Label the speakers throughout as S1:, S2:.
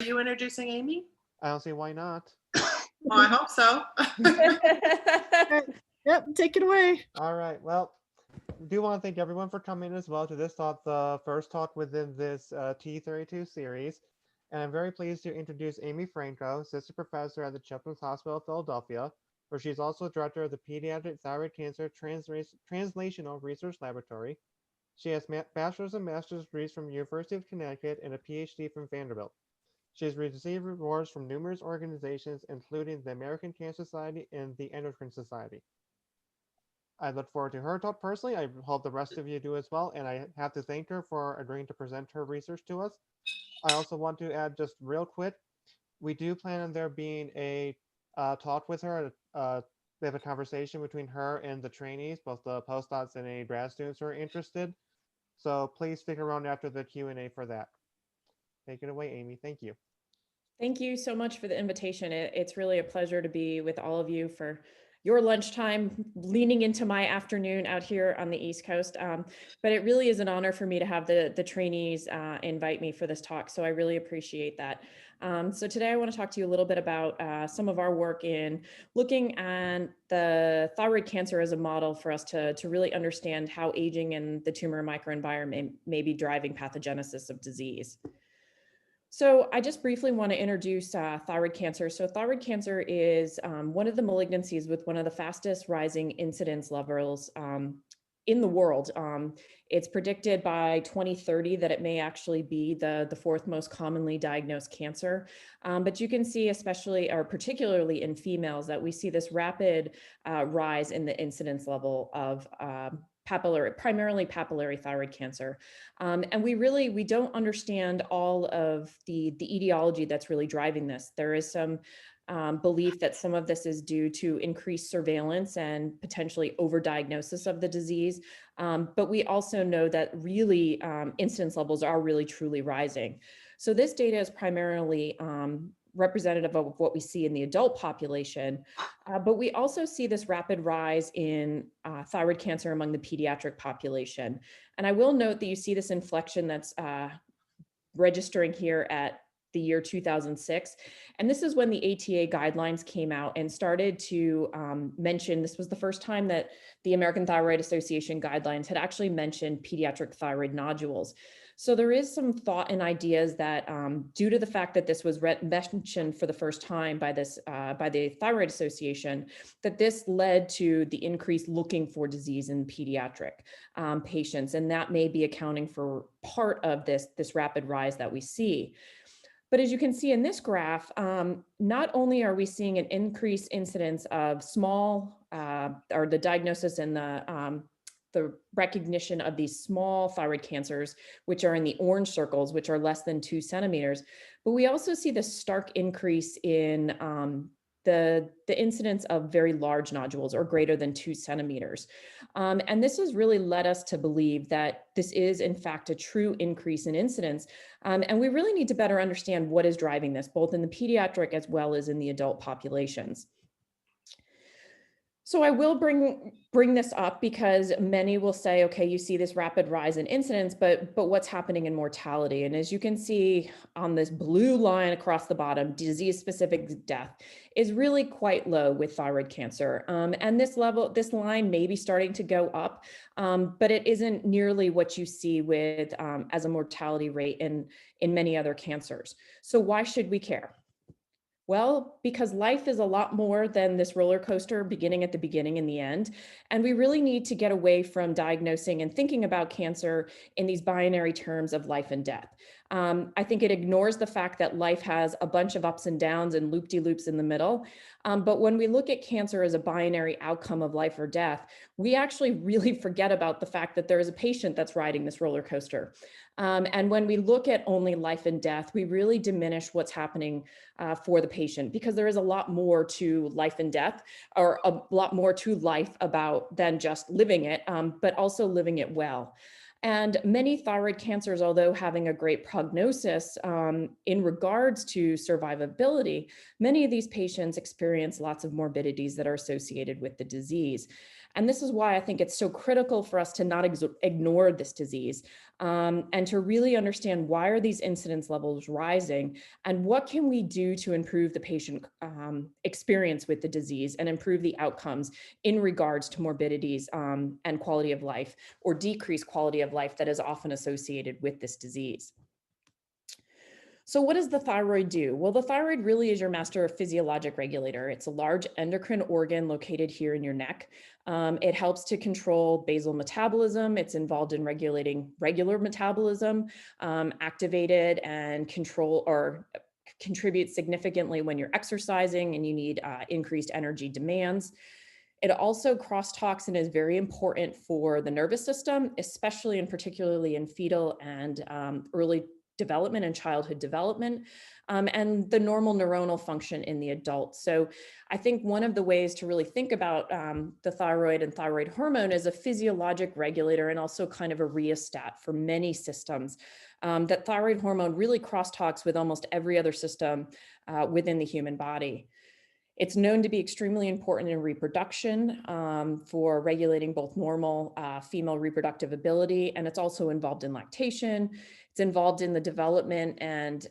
S1: Are you introducing Amy?
S2: I don't see why not.
S1: Well, I hope so.
S3: Yep, take it away.
S2: All right. Well, I do want to thank everyone for coming as well to this talk, the first talk within this T32 series. And I'm very pleased to introduce Amy Franco, Assistant Professor at the Children's Hospital of Philadelphia, where she's also Director of the Pediatric Thyroid Cancer Translational Research Laboratory. She has bachelor's and master's degrees from the University of Connecticut and a PhD from Vanderbilt. She has received awards from numerous organizations, including the American Cancer Society and the Endocrine Society. I look forward to her talk personally. I hope the rest of you do as well. And I have to thank her for agreeing to present her research to us. I also want to add just real quick, we do plan on there being a talk with her. We have a conversation between her and the trainees, both the postdocs and any grad students who are interested. So please stick around after the Q&A for that. Take it away, Amy. Thank you.
S4: Thank you so much for the invitation. It's really a pleasure to be with all of you for your lunchtime, leaning into my afternoon out here on the East Coast. But it really is an honor for me to have the trainees invite me for this talk. So I really appreciate that. So today I want to talk to you a little bit about some of our work in looking at the thyroid cancer as a model for us to really understand how aging and the tumor microenvironment may be driving pathogenesis of disease. So I just briefly want to introduce thyroid cancer. So thyroid cancer is one of the malignancies with one of the fastest rising incidence levels in the world. It's predicted by 2030 that it may actually be the fourth most commonly diagnosed cancer. But you can see, especially or particularly in females, that we see this rapid rise in the incidence level of primarily papillary thyroid cancer. And we don't understand all of the etiology that's really driving this. There is some belief that some of this is due to increased surveillance and potentially overdiagnosis of the disease. But we also know that really incidence levels are really truly rising. So this data is primarily representative of what we see in the adult population, but we also see this rapid rise in thyroid cancer among the pediatric population. And I will note that you see this inflection that's registering here at the year 2006. And this is when the ATA guidelines came out and started to mention, this was the first time that the American Thyroid Association guidelines had actually mentioned pediatric thyroid nodules. So there is some thought and ideas that due to the fact that this was mentioned for the first time by the Thyroid Association, that this led to the increase looking for disease in pediatric patients. And that may be accounting for part of this rapid rise that we see. But as you can see in this graph, not only are we seeing an increased incidence of small or the diagnosis and the recognition of these small thyroid cancers, which are in the orange circles, which are less than 2 centimeters. But we also see this stark increase in the incidence of very large nodules or greater than 2 centimeters. And this has really led us to believe that this is in fact a true increase in incidence. And we really need to better understand what is driving this, both in the pediatric as well as in the adult populations. So I will bring this up because many will say, okay, you see this rapid rise in incidence, but what's happening in mortality? And as you can see on this blue line across the bottom, disease-specific death is really quite low with thyroid cancer. And this line may be starting to go up, but it isn't nearly what you see with as a mortality rate in many other cancers. So why should we care? Well, because life is a lot more than this roller coaster beginning at the beginning and the end. And we really need to get away from diagnosing and thinking about cancer in these binary terms of life and death. I think it ignores the fact that life has a bunch of ups and downs and loop-de-loops in the middle. But when we look at cancer as a binary outcome of life or death, we actually really forget about the fact that there is a patient that's riding this roller coaster. And when we look at only life and death, we really diminish what's happening for the patient, because there is a lot more to life and death, or a lot more to life about than just living it, but also living it well. And many thyroid cancers, although having a great prognosis in regards to survivability, many of these patients experience lots of morbidities that are associated with the disease. And this is why I think it's so critical for us to not ignore this disease. and to really understand why are these incidence levels rising and what can we do to improve the patient experience with the disease and improve the outcomes in regards to morbidities and quality of life or decreased quality of life that is often associated with this disease. So what does the thyroid do? Well, the thyroid really is your master physiologic regulator. It's a large endocrine organ located here in your neck. It helps to control basal metabolism. It's involved in regulating regular metabolism, activated and control or contributes significantly when you're exercising and you need increased energy demands. It also cross-talks and is very important for the nervous system, especially and particularly in fetal and early development and childhood development, and the normal neuronal function in the adult. So I think one of the ways to really think about the thyroid and thyroid hormone as a physiologic regulator and also kind of a rheostat for many systems, that thyroid hormone really crosstalks with almost every other system within the human body. It's known to be extremely important in reproduction for regulating both normal female reproductive ability, and it's also involved in lactation. It's involved in the development and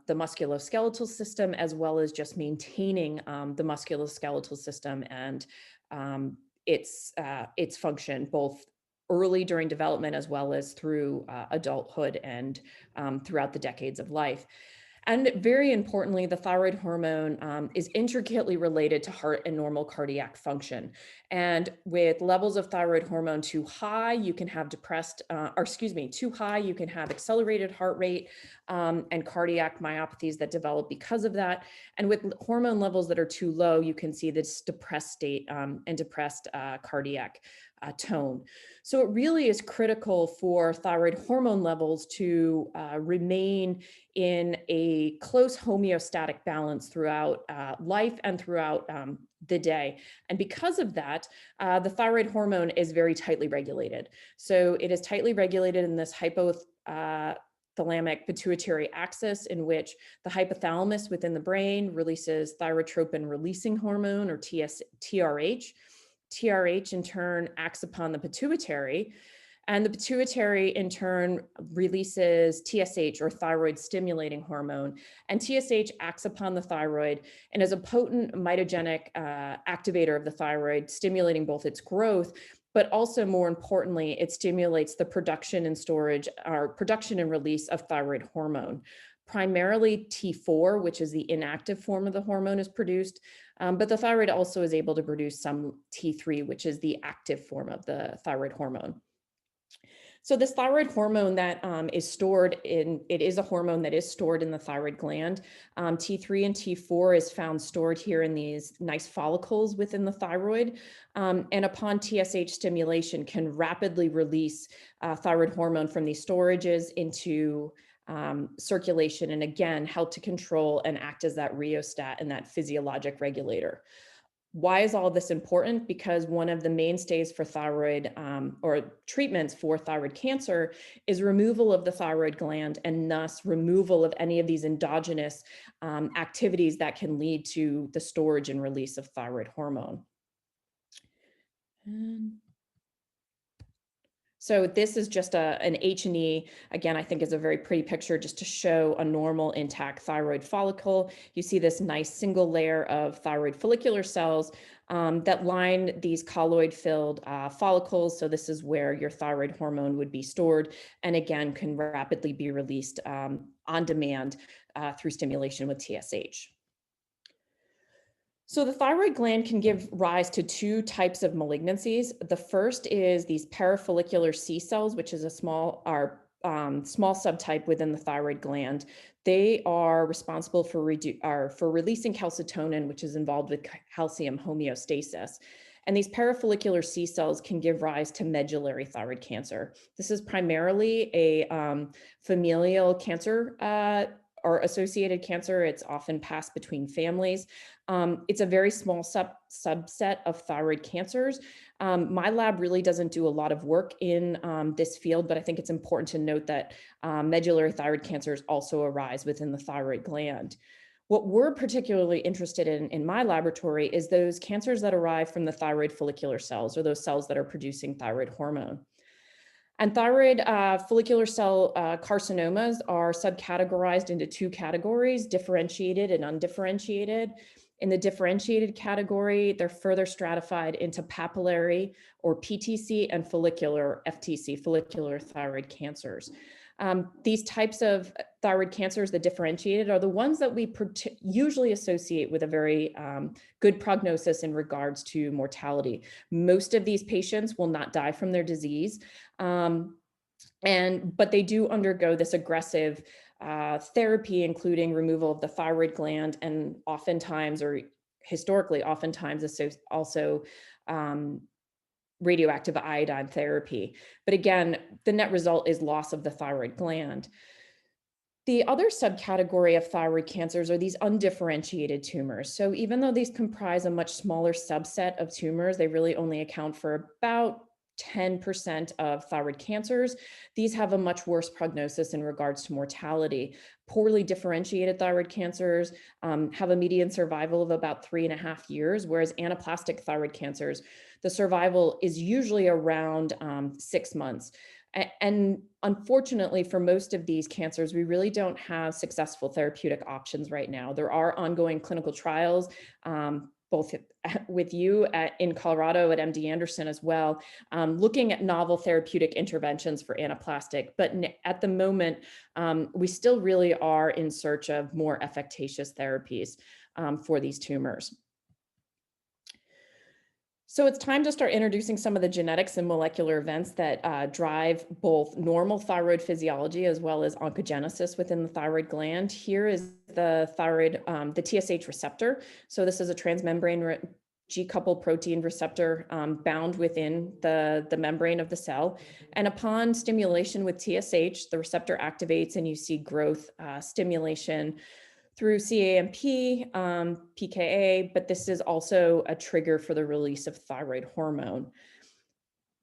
S4: the musculoskeletal system, as well as just maintaining the musculoskeletal system and its function, both early during development as well as through adulthood and throughout the decades of life. And very importantly, the thyroid hormone is intricately related to heart and normal cardiac function. And with levels of thyroid hormone too high, you can have too high, you can have accelerated heart rate and cardiac myopathies that develop because of that. And with hormone levels that are too low, you can see this depressed state and depressed cardiac tone. So it really is critical for thyroid hormone levels to remain in a close homeostatic balance throughout life and throughout the day. And because of that, the thyroid hormone is very tightly regulated. So it is tightly regulated in this hypothalamic pituitary axis, in which the hypothalamus within the brain releases thyrotropin releasing hormone, or TRH. TRH in turn acts upon the pituitary, and the pituitary in turn releases TSH, or thyroid stimulating hormone. And TSH acts upon the thyroid and is a potent mitogenic activator of the thyroid, stimulating both its growth, but also more importantly, it stimulates the production and storage, or production and release of thyroid hormone. Primarily T4, which is the inactive form of the hormone, is produced, but the thyroid also is able to produce some T3, which is the active form of the thyroid hormone. So this thyroid hormone that is stored in, it is a hormone that is stored in the thyroid gland. T3 and T4 is found stored here in these nice follicles within the thyroid. And upon TSH stimulation can rapidly release thyroid hormone from these storages into circulation, and again, help to control and act as that rheostat and that physiologic regulator. Why is all this important? Because one of the mainstays for thyroid or treatments for thyroid cancer is removal of the thyroid gland, and thus removal of any of these endogenous activities that can lead to the storage and release of thyroid hormone. So this is just an H&E. Again, I think is a very pretty picture just to show a normal intact thyroid follicle. You see this nice single layer of thyroid follicular cells that line these colloid-filled follicles. So this is where your thyroid hormone would be stored, and again, can rapidly be released on demand through stimulation with TSH. So the thyroid gland can give rise to two types of malignancies. The first is these parafollicular C cells, which is a small subtype within the thyroid gland. They are responsible for releasing calcitonin, which is involved with calcium homeostasis. And these parafollicular C cells can give rise to medullary thyroid cancer. This is primarily a familial cancer or associated cancer. It's often passed between families. It's a very small subset of thyroid cancers. My lab really doesn't do a lot of work in this field, but I think it's important to note that medullary thyroid cancers also arise within the thyroid gland. What we're particularly interested in my laboratory is those cancers that arise from the thyroid follicular cells, or those cells that are producing thyroid hormone. And thyroid follicular cell carcinomas are subcategorized into two categories, differentiated and undifferentiated. In the differentiated category, they're further stratified into papillary or PTC and follicular FTC, follicular thyroid cancers. These types of thyroid cancers, the differentiated, are the ones that we usually associate with a very good prognosis in regards to mortality. Most of these patients will not die from their disease, but they do undergo this aggressive therapy, including removal of the thyroid gland, and oftentimes, or historically, oftentimes also radioactive iodine therapy. But again, the net result is loss of the thyroid gland. The other subcategory of thyroid cancers are these undifferentiated tumors. So even though these comprise a much smaller subset of tumors, they really only account for about 10% of thyroid cancers. These have a much worse prognosis in regards to mortality. Poorly differentiated thyroid cancers have a median survival of about 3.5 years, whereas anaplastic thyroid cancers, the survival is usually around 6 months. And unfortunately, for most of these cancers, we really don't have successful therapeutic options right now. There are ongoing clinical trials, both with you in Colorado at MD Anderson as well, looking at novel therapeutic interventions for anaplastic. But at the moment, we still really are in search of more efficacious therapies for these tumors. So it's time to start introducing some of the genetics and molecular events that drive both normal thyroid physiology as well as oncogenesis within the thyroid gland. Here is the thyroid, the TSH receptor. So this is a transmembrane G-coupled protein receptor bound within the membrane of the cell. And upon stimulation with TSH, the receptor activates and you see growth stimulation through CAMP, PKA, but this is also a trigger for the release of thyroid hormone.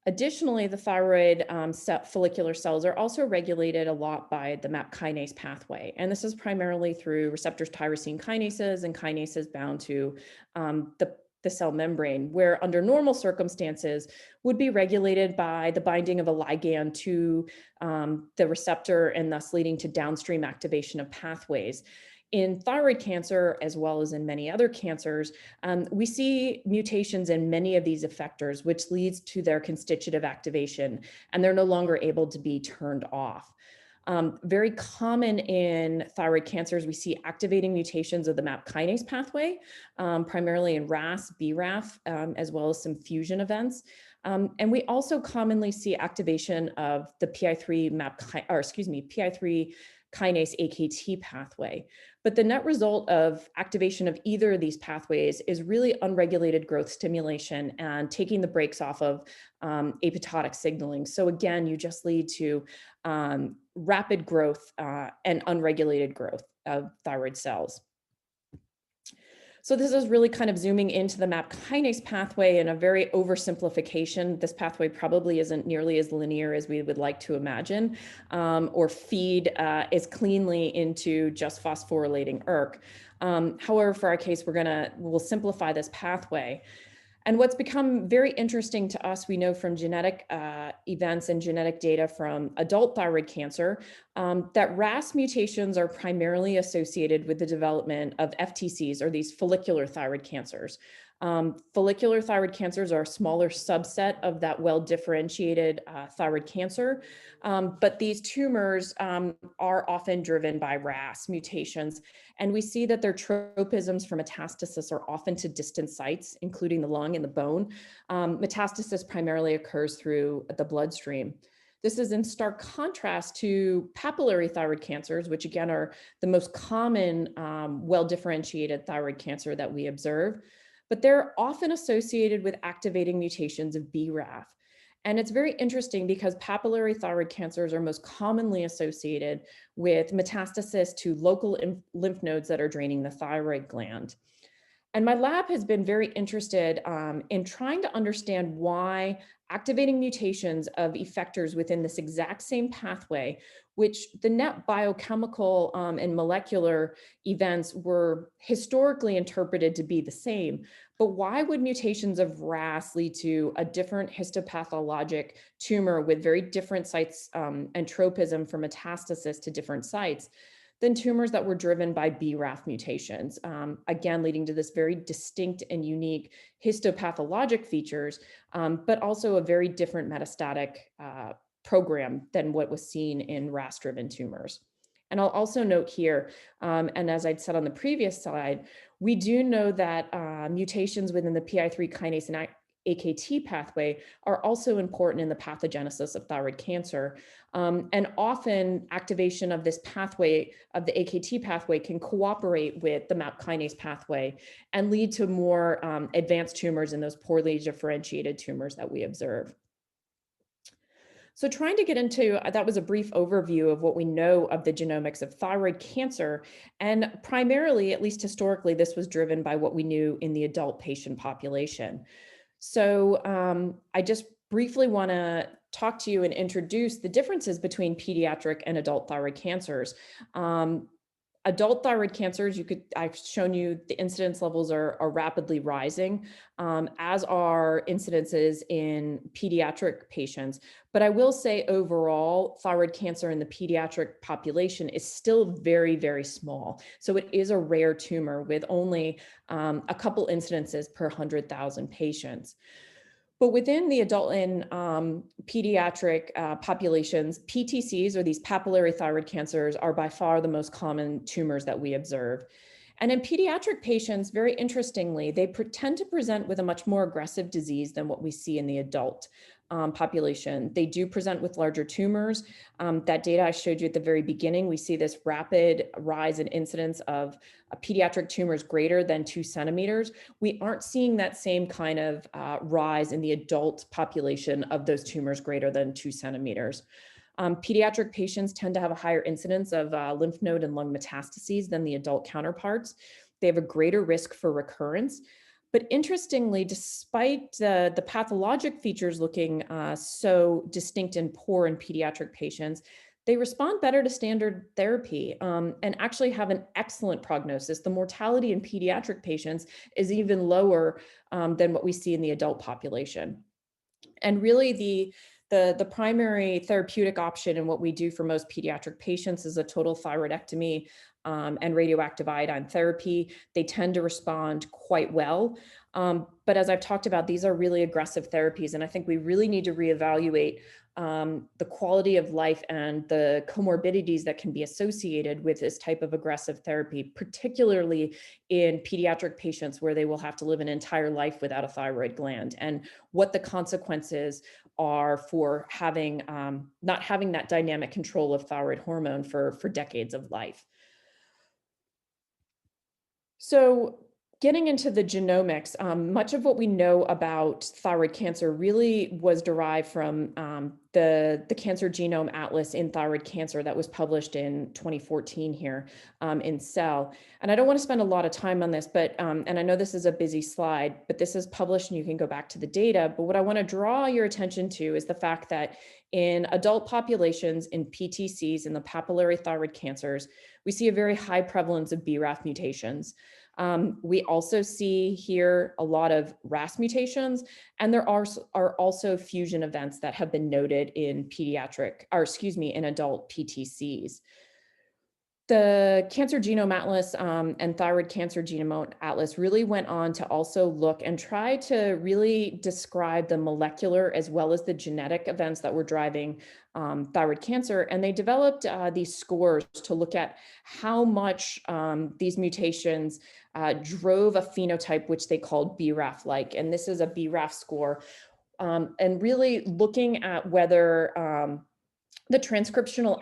S4: Additionally, the thyroid follicular cells are also regulated a lot by the MAP kinase pathway. And this is primarily through receptors tyrosine kinases and kinases bound to the cell membrane, where under normal circumstances would be regulated by the binding of a ligand to the receptor and thus leading to downstream activation of pathways. In thyroid cancer, as well as in many other cancers, we see mutations in many of these effectors, which leads to their constitutive activation, and they're no longer able to be turned off. Very common in thyroid cancers, we see activating mutations of the MAP kinase pathway, primarily in RAS, BRAF, as well as some fusion events. And we also commonly see activation of the PI3 PI3 kinase AKT pathway. But the net result of activation of either of these pathways is really unregulated growth stimulation and taking the brakes off of apoptotic signaling. So again, you just lead to rapid growth and unregulated growth of thyroid cells. So this is really kind of zooming into the MAP kinase pathway in a very oversimplification. This pathway probably isn't nearly as linear as we would like to imagine, or feed as cleanly into just phosphorylating ERK. However, for our case, we'll simplify this pathway. And what's become very interesting to us, we know from genetic events and genetic data from adult thyroid cancer, that RAS mutations are primarily associated with the development of FTCs, or these follicular thyroid cancers. Follicular thyroid cancers are a smaller subset of that well-differentiated thyroid cancer, but these tumors are often driven by RAS mutations. And we see that their tropisms for metastasis are often to distant sites, including the lung and the bone. Metastasis primarily occurs through the bloodstream. This is in stark contrast to papillary thyroid cancers, which again are the most common well-differentiated thyroid cancer that we observe, but they're often associated with activating mutations of BRAF. And it's very interesting because papillary thyroid cancers are most commonly associated with metastasis to local lymph nodes that are draining the thyroid gland. And my lab has been very interested in trying to understand why activating mutations of effectors within this exact same pathway, which the net biochemical and molecular events were historically interpreted to be the same. But why would mutations of RAS lead to a different histopathologic tumor with very different sites and tropism for metastasis to different sites than tumors that were driven by BRAF mutations, again, leading to this very distinct and unique histopathologic features, but also a very different metastatic program than what was seen in RAS-driven tumors. And I'll also note here, and as I'd said on the previous slide, we do know that mutations within the PI3 kinase and AKT pathway are also important in the pathogenesis of thyroid cancer. And often activation of this pathway, of the AKT pathway, can cooperate with the MAP kinase pathway and lead to more advanced tumors in those poorly differentiated tumors that we observe. So trying to get into, that was a brief overview of what we know of the genomics of thyroid cancer. And primarily, at least historically, this was driven by what we knew in the adult patient population. So I just briefly want to talk to you and introduce the differences between pediatric and adult thyroid cancers. Adult thyroid cancers, I've shown you the incidence levels are rapidly rising, as are incidences in pediatric patients. But I will say overall, thyroid cancer in the pediatric population is still very, very small. So it is a rare tumor with only a couple incidences per 100,000 patients. But within the adult and pediatric populations, PTCs, or these papillary thyroid cancers, are by far the most common tumors that we observe. And in pediatric patients, very interestingly, they tend to present with a much more aggressive disease than what we see in the adult population. They do present with larger tumors. That data I showed you at the very beginning, we see this rapid rise in incidence of pediatric tumors greater than 2 centimeters. We aren't seeing that same kind of rise in the adult population of those tumors greater than 2 centimeters. Pediatric patients tend to have a higher incidence of lymph node and lung metastases than the adult counterparts. They have a greater risk for recurrence. But interestingly, despite the pathologic features looking so distinct and poor in pediatric patients, they respond better to standard therapy and actually have an excellent prognosis. The mortality in pediatric patients is even lower than what we see in the adult population. And really the primary therapeutic option and what we do for most pediatric patients is a total thyroidectomy and radioactive iodine therapy. They tend to respond quite well. But as I've talked about, these are really aggressive therapies. And I think we really need to reevaluate the quality of life and the comorbidities that can be associated with this type of aggressive therapy, particularly in pediatric patients where they will have to live an entire life without a thyroid gland, and what the consequences are for having not having that dynamic control of thyroid hormone for decades of life. So getting into the genomics, much of what we know about thyroid cancer really was derived from the Cancer Genome Atlas in thyroid cancer that was published in 2014 here in Cell. And I don't want to spend a lot of time on this, but, and I know this is a busy slide, but this is published and you can go back to the data. But what I want to draw your attention to is the fact that in adult populations in PTCs, in the papillary thyroid cancers, we see a very high prevalence of BRAF mutations. We also see here a lot of RAS mutations, and there are also fusion events that have been noted in in adult PTCs. The Cancer Genome Atlas and Thyroid Cancer Genome Atlas really went on to also look and try to really describe the molecular as well as the genetic events that were driving thyroid cancer. And they developed these scores to look at how much these mutations drove a phenotype which they called BRAF-like. And this is a BRAF score. And really looking at whether the transcriptional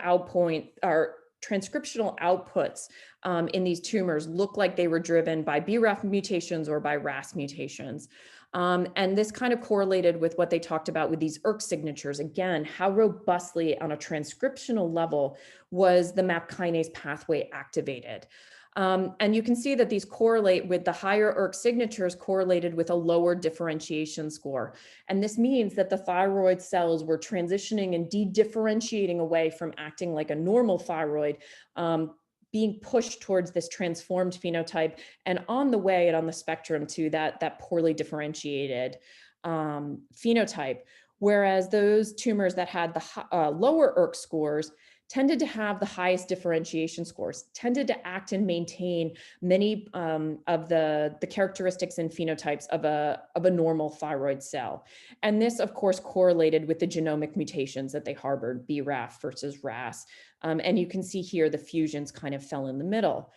S4: outputs in these tumors look like they were driven by BRAF mutations or by RAS mutations. And this kind of correlated with what they talked about with these ERK signatures. Again, how robustly on a transcriptional level was the MAP kinase pathway activated. And you can see that these correlate with the higher ERK signatures correlated with a lower differentiation score. And this means that the thyroid cells were transitioning and de-differentiating away from acting like a normal thyroid, being pushed towards this transformed phenotype and on the way and on the spectrum to that poorly differentiated phenotype. Whereas those tumors that had the lower ERK scores tended to have the highest differentiation scores, tended to act and maintain many of the characteristics and phenotypes of a normal thyroid cell. And this, of course, correlated with the genomic mutations that they harbored, BRAF versus RAS. And you can see here the fusions kind of fell in the middle.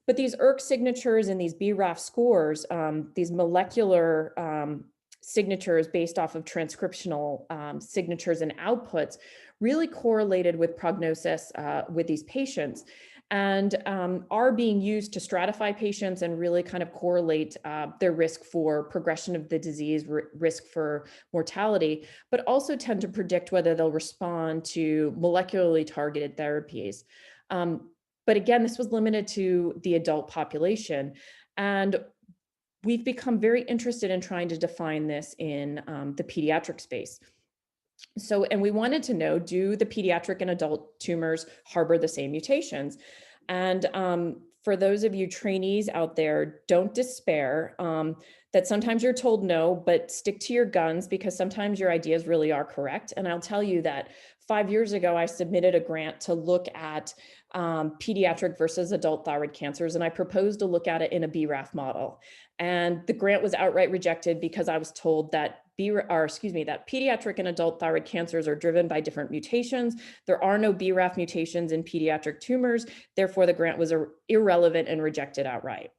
S4: But these ERK signatures and these BRAF scores, these molecular signatures based off of transcriptional signatures and outputs really correlated with prognosis with these patients and are being used to stratify patients and really kind of correlate their risk for progression of the disease, risk for mortality, but also tend to predict whether they'll respond to molecularly targeted therapies. But again, this was limited to the adult population. And we've become very interested in trying to define this in the pediatric space. So, and we wanted to know, do the pediatric and adult tumors harbor the same mutations? And for those of you trainees out there, don't despair that sometimes you're told no, but stick to your guns because sometimes your ideas really are correct. And I'll tell you that 5 years ago, I submitted a grant to look at pediatric versus adult thyroid cancers, and I proposed to look at it in a BRAF model. And the grant was outright rejected because I was told that that pediatric and adult thyroid cancers are driven by different mutations. There are no BRAF mutations in pediatric tumors. Therefore, the grant was irrelevant and rejected outright.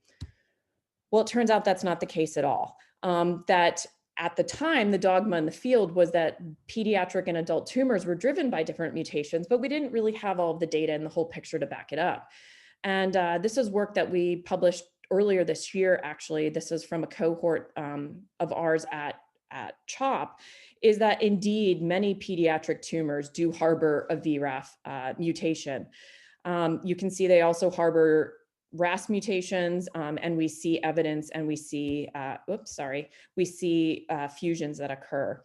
S4: Well, it turns out that's not the case at all. That at the time, the dogma in the field was that pediatric and adult tumors were driven by different mutations, but we didn't really have all of the data and the whole picture to back it up. And this is work that we published earlier this year, actually. This is from a cohort of ours at CHOP, is that indeed many pediatric tumors do harbor a VRAF mutation. You can see they also harbor RAS mutations, and we see evidence and we see, we see fusions that occur.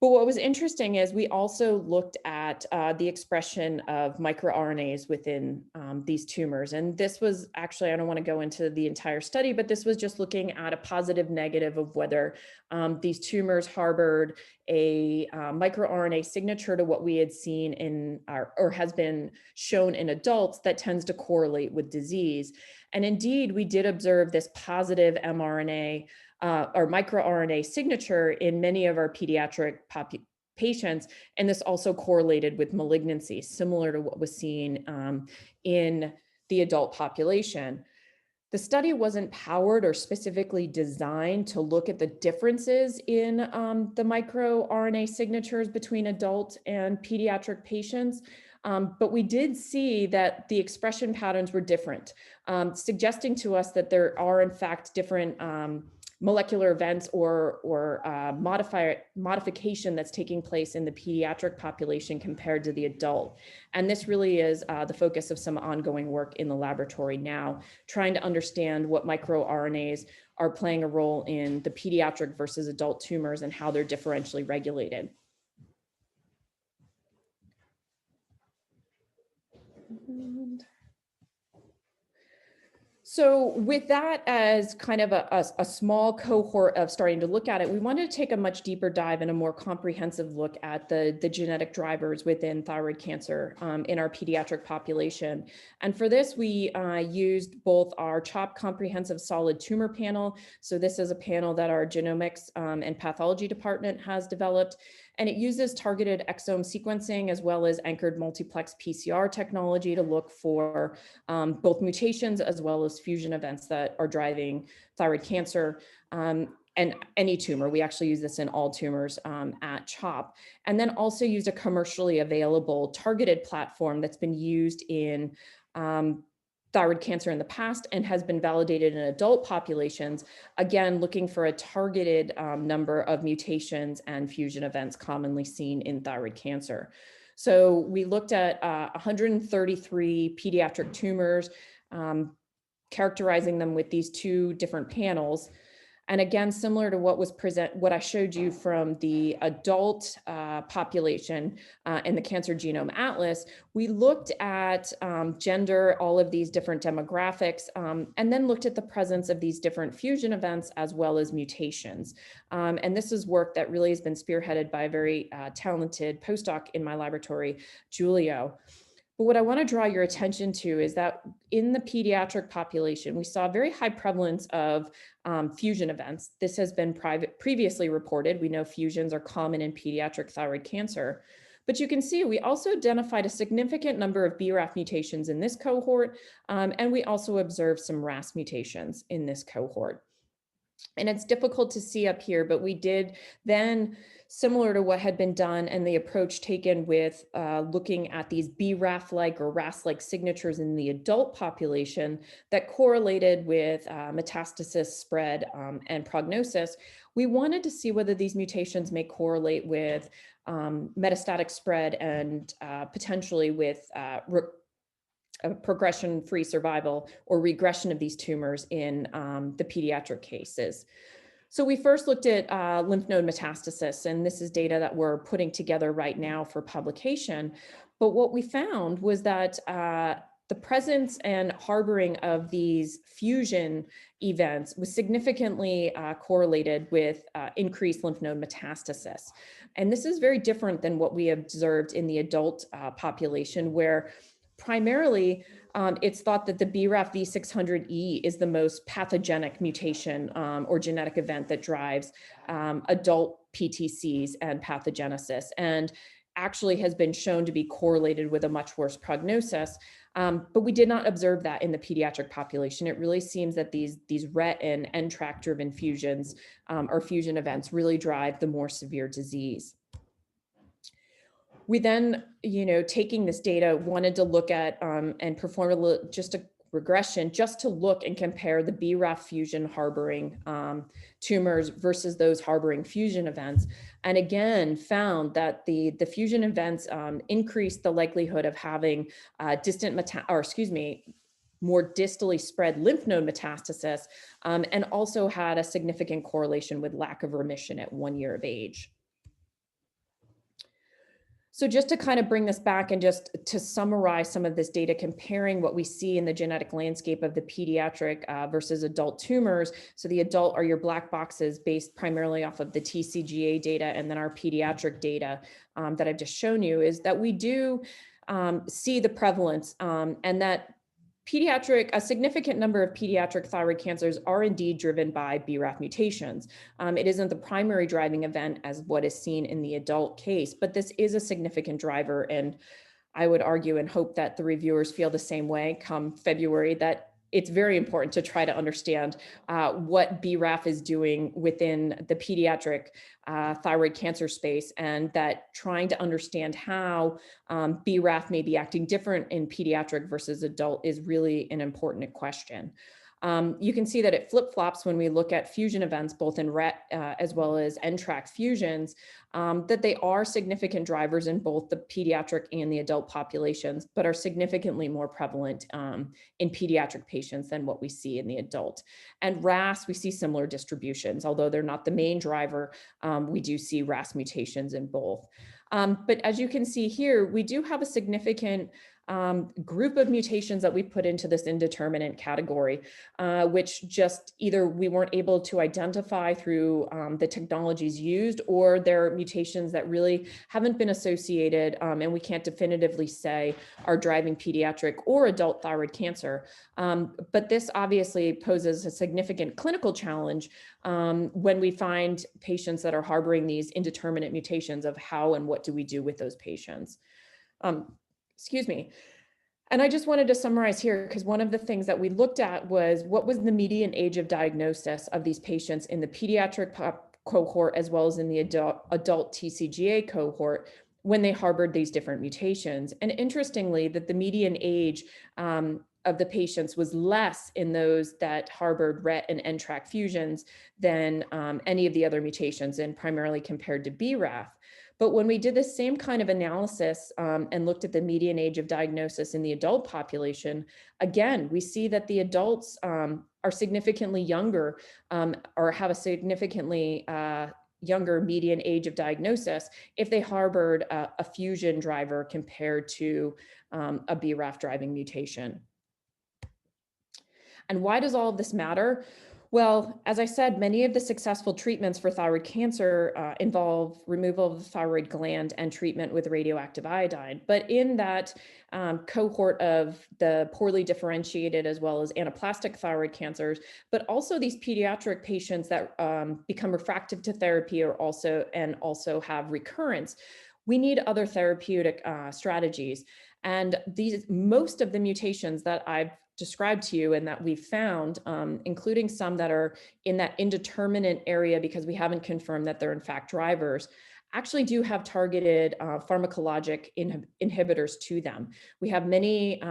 S4: But what was interesting is we also looked at the expression of microRNAs within these tumors. And this was actually, I don't want to go into the entire study, but this was just looking at a positive negative of whether these tumors harbored a microRNA signature to what we had seen in or has been shown in adults that tends to correlate with disease. And indeed, we did observe this positive mRNA or microRNA signature in many of our pediatric patients, and this also correlated with malignancy, similar to what was seen in the adult population. The study wasn't powered or specifically designed to look at the differences in the microRNA signatures between adult and pediatric patients, but we did see that the expression patterns were different, suggesting to us that there are in fact different molecular events or modification that's taking place in the pediatric population compared to the adult. And this really is the focus of some ongoing work in the laboratory now, trying to understand what microRNAs are playing a role in the pediatric versus adult tumors and how they're differentially regulated. So with that as kind of a small cohort of starting to look at it, we wanted to take a much deeper dive and a more comprehensive look at the genetic drivers within thyroid cancer in our pediatric population. And for this, we used both our CHOP comprehensive solid tumor panel. So this is a panel that our genomics and pathology department has developed. And it uses targeted exome sequencing as well as anchored multiplex PCR technology to look for both mutations as well as fusion events that are driving thyroid cancer and any tumor. We actually use this in all tumors at CHOP. And then also used a commercially available targeted platform that's been used in thyroid cancer in the past and has been validated in adult populations, again, looking for a targeted number of mutations and fusion events commonly seen in thyroid cancer. So we looked at 133 pediatric tumors characterizing them with these two different panels. And again, similar to what I showed you from the adult population in the Cancer Genome Atlas, we looked at gender, all of these different demographics, and then looked at the presence of these different fusion events as well as mutations. And this is work that really has been spearheaded by a very talented postdoc in my laboratory, Julio. But what I want to draw your attention to is that in the pediatric population, we saw a very high prevalence of fusion events. This has been previously reported. We know fusions are common in pediatric thyroid cancer. But you can see we also identified a significant number of BRAF mutations in this cohort, and we also observed some RAS mutations in this cohort. And it's difficult to see up here, but we did then, similar to what had been done and the approach taken with looking at these BRAF-like or RAS-like signatures in the adult population that correlated with metastasis spread and prognosis, we wanted to see whether these mutations may correlate with metastatic spread and potentially with progression-free survival or regression of these tumors in the pediatric cases. So we first looked at lymph node metastasis, and this is data that we're putting together right now for publication. But what we found was that the presence and harboring of these fusion events was significantly correlated with increased lymph node metastasis. And this is very different than what we observed in the adult population, where primarily, it's thought that the BRAF V600E is the most pathogenic mutation or genetic event that drives adult PTCs and pathogenesis, and actually has been shown to be correlated with a much worse prognosis. But we did not observe that in the pediatric population. It really seems that these RET and NTRK driven fusions or fusion events really drive the more severe disease. We then, taking this data, wanted to look at and perform just a regression just to look and compare the BRAF fusion harboring tumors versus those harboring fusion events. And again, found that the fusion events increased the likelihood of having more distally spread lymph node metastasis, and also had a significant correlation with lack of remission at 1 year of age. So just to kind of bring this back and just to summarize some of this data, comparing what we see in the genetic landscape of the pediatric versus adult tumors. So the adult are your black boxes based primarily off of the TCGA data, and then our pediatric data that I've just shown you is that we do see the prevalence and that a significant number of pediatric thyroid cancers are indeed driven by BRAF mutations. It isn't the primary driving event as what is seen in the adult case, but this is a significant driver. And I would argue and hope that the reviewers feel the same way come February, that it's very important to try to understand what BRAF is doing within the pediatric thyroid cancer space, and that trying to understand how BRAF may be acting different in pediatric versus adult is really an important question. You can see that it flip-flops when we look at fusion events, both in RET as well as NTRK fusions, that they are significant drivers in both the pediatric and the adult populations, but are significantly more prevalent in pediatric patients than what we see in the adult. And RAS, we see similar distributions, although they're not the main driver, we do see RAS mutations in both. But as you can see here, we do have a significant group of mutations that we put into this indeterminate category, which just either we weren't able to identify through the technologies used, or they're mutations that really haven't been associated and we can't definitively say are driving pediatric or adult thyroid cancer. But this obviously poses a significant clinical challenge when we find patients that are harboring these indeterminate mutations of how and what do we do with those patients. Excuse me. And I just wanted to summarize here, because one of the things that we looked at was what was the median age of diagnosis of these patients in the pediatric cohort as well as in the adult TCGA cohort when they harbored these different mutations. And interestingly, that the median age of the patients was less in those that harbored RET and NTRK fusions than any of the other mutations, and primarily compared to BRAF. But when we did the same kind of analysis and looked at the median age of diagnosis in the adult population, again, we see that the adults are significantly younger or have a significantly younger median age of diagnosis if they harbored a fusion driver compared to a BRAF driving mutation. And why does all of this matter? Well, as I said, many of the successful treatments for thyroid cancer involve removal of the thyroid gland and treatment with radioactive iodine. But in that cohort of the poorly differentiated as well as anaplastic thyroid cancers, but also these pediatric patients that become refractive to therapy or also have recurrence, we need other therapeutic strategies. And most of the mutations that I've described to you and that we've found, including some that are in that indeterminate area because we haven't confirmed that they're in fact drivers, actually do have targeted pharmacologic inhibitors to them. We have many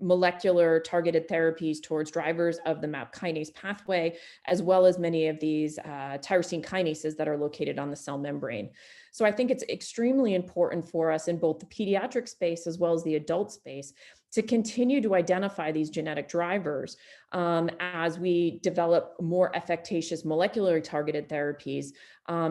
S4: molecular targeted therapies towards drivers of the MAP kinase pathway, as well as many of these tyrosine kinases that are located on the cell membrane. So I think it's extremely important for us in both the pediatric space as well as the adult space to continue to identify these genetic drivers as we develop more efficacious molecularly targeted therapies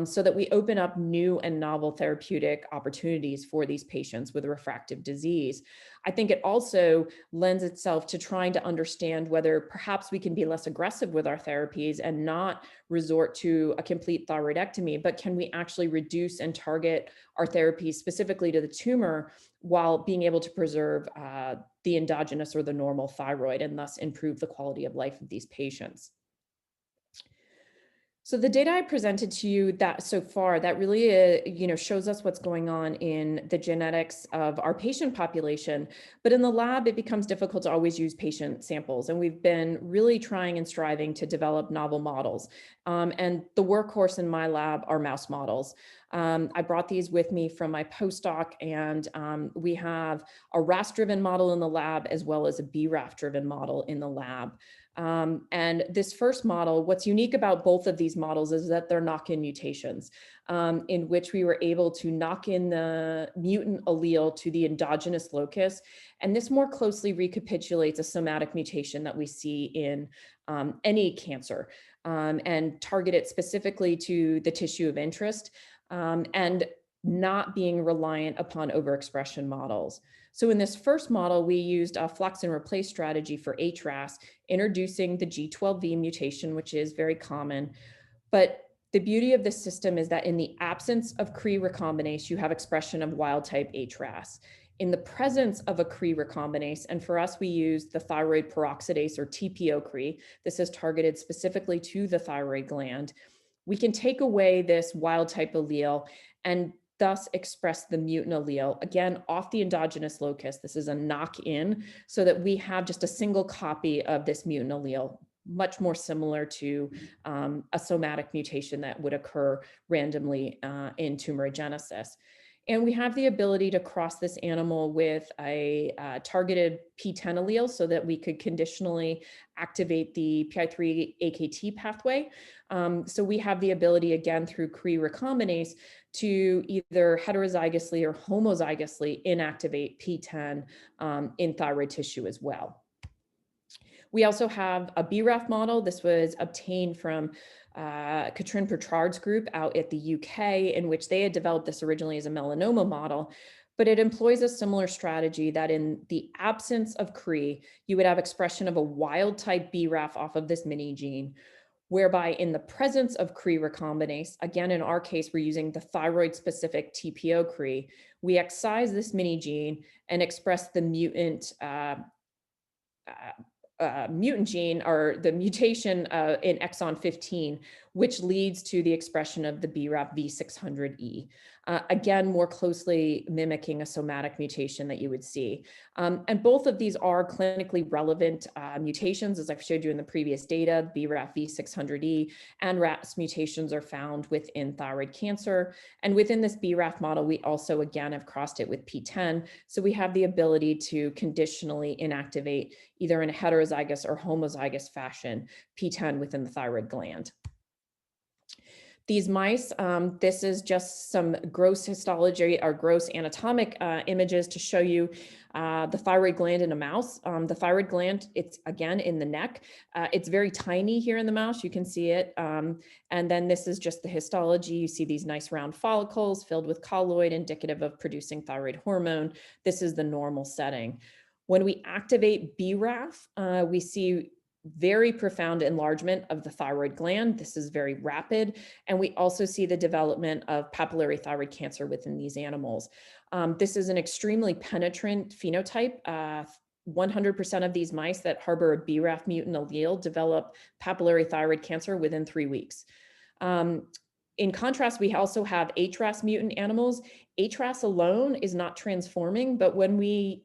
S4: so that we open up new and novel therapeutic opportunities for these patients with refractive disease. I think it also lends itself to trying to understand whether perhaps we can be less aggressive with our therapies and not resort to a complete thyroidectomy, but can we actually reduce and target our therapies specifically to the tumor while being able to preserve the endogenous or the normal thyroid and thus improve the quality of life of these patients. So the data I presented to you so far, that really shows us what's going on in the genetics of our patient population. But in the lab, it becomes difficult to always use patient samples. And we've been really trying and striving to develop novel models. And the workhorse in my lab are mouse models. I brought these with me from my postdoc, and we have a RAS-driven model in the lab as well as a BRAF-driven model in the lab. And this first model, what's unique about both of these models is that they're knock-in mutations, in which we were able to knock in the mutant allele to the endogenous locus. And this more closely recapitulates a somatic mutation that we see in any cancer and target it specifically to the tissue of interest and not being reliant upon overexpression models. So in this first model, we used a flux and replace strategy for HRAS, introducing the G12V mutation, which is very common. But the beauty of this system is that in the absence of Cre recombinase, you have expression of wild type HRAS. In the presence of a Cre recombinase, and for us, we use the thyroid peroxidase or TPO Cre, this is targeted specifically to the thyroid gland, we can take away this wild type allele and thus express the mutant allele, again, off the endogenous locus. This is a knock-in so that we have just a single copy of this mutant allele, much more similar to a somatic mutation that would occur randomly in tumorigenesis. And we have the ability to cross this animal with a targeted P10 allele so that we could conditionally activate the PI3 AKT pathway. So we have the ability, again, through Cre recombinase to either heterozygously or homozygously inactivate P10 in thyroid tissue as well. We also have a BRAF model. This was obtained from Katrin Pritchard's group out at the UK, in which they had developed this originally as a melanoma model, but it employs a similar strategy that in the absence of Cre, you would have expression of a wild type BRAF off of this mini gene, whereby in the presence of Cre recombinase, again, in our case, we're using the thyroid specific TPO Cre, we excise this mini gene and express the mutant mutant gene or the mutation in exon 15, which leads to the expression of the BRAF V600E. Again, more closely mimicking a somatic mutation that you would see. And both of these are clinically relevant mutations, as I've showed you in the previous data. BRAF V600E and RAS mutations are found within thyroid cancer. And within this BRAF model, we also, again, have crossed it with P10. So we have the ability to conditionally inactivate either in a heterozygous or homozygous fashion, P10 within the thyroid gland. These mice, this is just some gross histology or gross anatomic images to show you the thyroid gland in a mouse. The thyroid gland, it's again in the neck. It's very tiny here in the mouse, you can see it. And then this is just the histology. You see these nice round follicles filled with colloid, indicative of producing thyroid hormone. This is the normal setting. When we activate BRAF, we see very profound enlargement of the thyroid gland. This is very rapid. And we also see the development of papillary thyroid cancer within these animals. This is an extremely penetrant phenotype. 100% of these mice that harbor a BRAF mutant allele develop papillary thyroid cancer within 3 weeks. In contrast, we also have HRAS mutant animals. HRAS alone is not transforming, but when we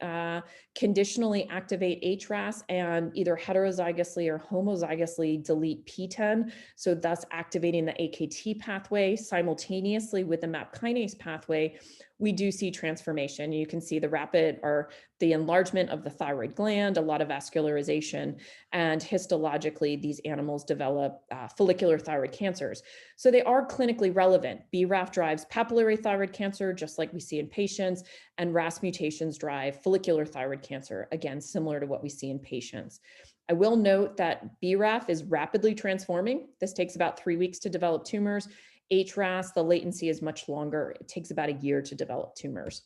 S4: conditionally activate HRAS and either heterozygously or homozygously delete PTEN, so thus activating the AKT pathway simultaneously with the MAP kinase pathway, we do see transformation. You can see the rapid or the enlargement of the thyroid gland, a lot of vascularization, and histologically, these animals develop follicular thyroid cancers. So they are clinically relevant. BRAF drives papillary thyroid cancer, just like we see in patients, and RAS mutations drive follicular thyroid cancer, again, similar to what we see in patients. I will note that BRAF is rapidly transforming. This takes about 3 weeks to develop tumors. HRAS, the latency is much longer. It takes about a year to develop tumors.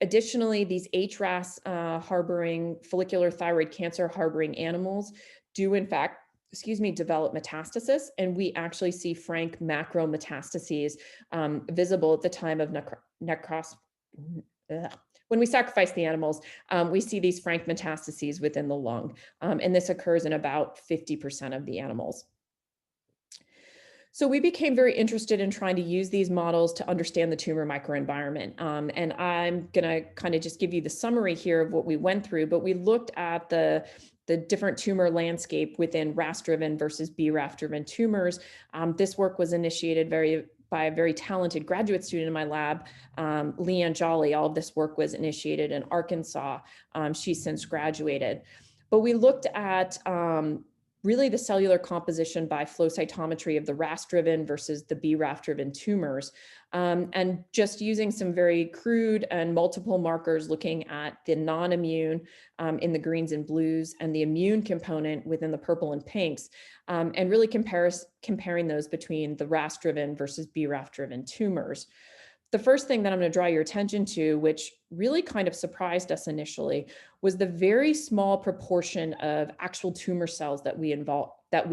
S4: Additionally, these HRAS harboring follicular thyroid cancer harboring animals do in fact, develop metastasis, and we actually see frank macrometastases visible at the time of when we sacrifice the animals, we see these frank metastases within the lung, and this occurs in about 50% of the animals. So we became very interested in trying to use these models to understand the tumor microenvironment. And I'm going to kind of just give you the summary here of what we went through, but we looked at the different tumor landscape within RAS-driven versus BRAF-driven tumors. This work was initiated by a very talented graduate student in my lab, Leanne Jolly. All of this work was initiated in Arkansas. She's since graduated. But we looked at really the cellular composition by flow cytometry of the RAS-driven versus the BRAF-driven tumors. And just using some very crude and multiple markers, looking at the non-immune in the greens and blues and the immune component within the purple and pinks, and really comparing those between the RAS-driven versus BRAF-driven tumors. The first thing that I'm going to draw your attention to, which really kind of surprised us initially, was the very small proportion of actual tumor cells that we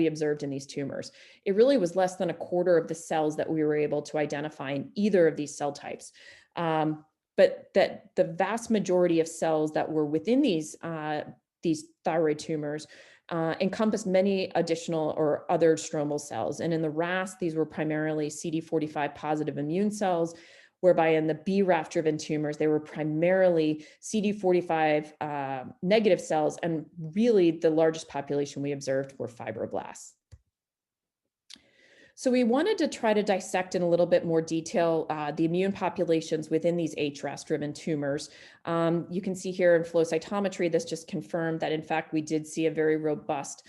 S4: observed in these tumors. It really was less than a quarter of the cells that we were able to identify in either of these cell types. But that the vast majority of cells that were within these thyroid tumors encompassed many additional or other stromal cells. And in the RAS, these were primarily CD45 positive immune cells, whereby in the BRAF-driven tumors, they were primarily CD45 negative cells, and really the largest population we observed were fibroblasts. So we wanted to try to dissect in a little bit more detail the immune populations within these HRAS-driven tumors. You can see here in flow cytometry, this just confirmed that in fact we did see a very robust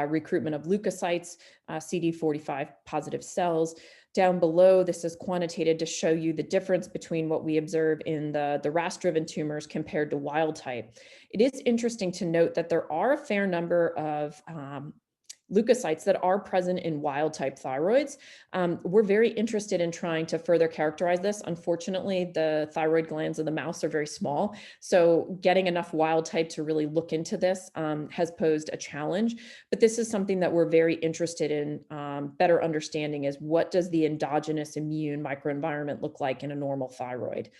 S4: recruitment of leukocytes, CD45 positive cells. Down below, this is quantitated to show you the difference between what we observe in the RAS-driven tumors compared to wild type. It is interesting to note that there are a fair number of leukocytes that are present in wild type thyroids. We're very interested in trying to further characterize this. Unfortunately, the thyroid glands of the mouse are very small, so getting enough wild type to really look into this has posed a challenge. But this is something that we're very interested in better understanding, is what does the endogenous immune microenvironment look like in a normal thyroid?